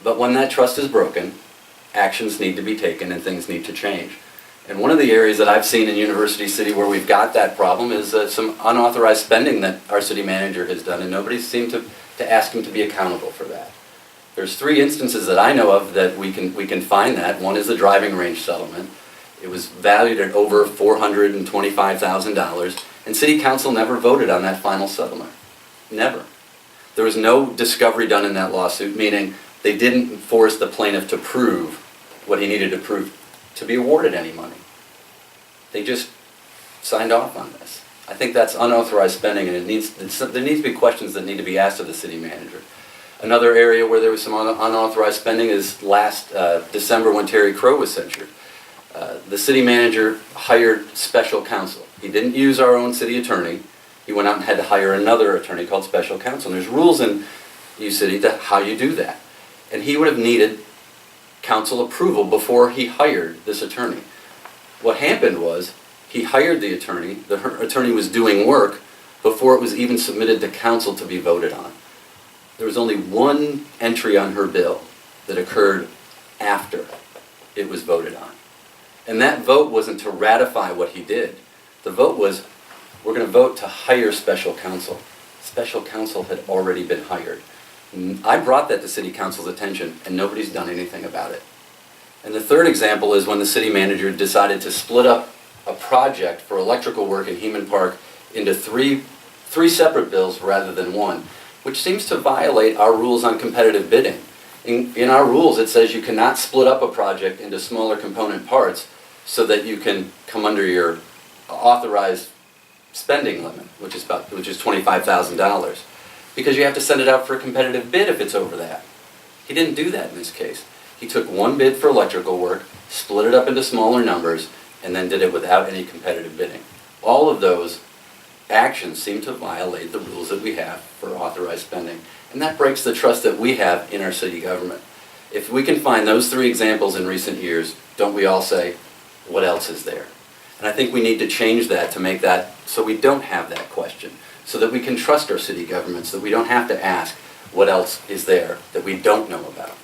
But when that trust is broken, actions need to be taken and things need to change. And one of the areas that I've seen in University City where we've got that problem is some unauthorized spending that our city manager has done, and nobody seemed to ask him to be accountable for that. There's 3 instances that I know of that we can find that. One is the driving range settlement. It was valued at over $425,000, and City Council never voted on that final settlement. Never. There was no discovery done in that lawsuit, meaning they didn't force the plaintiff to prove what he needed to prove to be awarded any money. They just signed off on this. I think that's unauthorized spending, and there needs to be questions that need to be asked of the city manager. Another area where there was some unauthorized spending is last December when Terry Crow was censured. The city manager hired special counsel. He didn't use our own city attorney. He went out and had to hire another attorney called special counsel. And there's rules in UCity to how you do that. And he would have needed council approval before he hired this attorney. What happened was he hired the attorney was doing work before it was even submitted to council to be voted on. There was only one entry on her bill that occurred after it was voted on. And that vote wasn't to ratify what he did. The vote was, we're going to vote to hire special counsel. Special counsel had already been hired. I brought that to City Council's attention, and nobody's done anything about it. And the third example is when the city manager decided to split up a project for electrical work in Heman Park into three separate bills rather than one, which seems to violate our rules on competitive bidding. In our rules, it says you cannot split up a project into smaller component parts so that you can come under your authorized spending limit, which is $25,000, because you have to send it out for a competitive bid if it's over that. He didn't do that in this case. He took one bid for electrical work, split it up into smaller numbers, and then did it without any competitive bidding. All of those actions seem to violate the rules that we have for authorized spending, and that breaks the trust that we have in our city government. If we can find those 3 examples in recent years, don't we all say, what else is there? And I think we need to change that to make that so we don't have that question, so that we can trust our city government, so that we don't have to ask what else is there that we don't know about.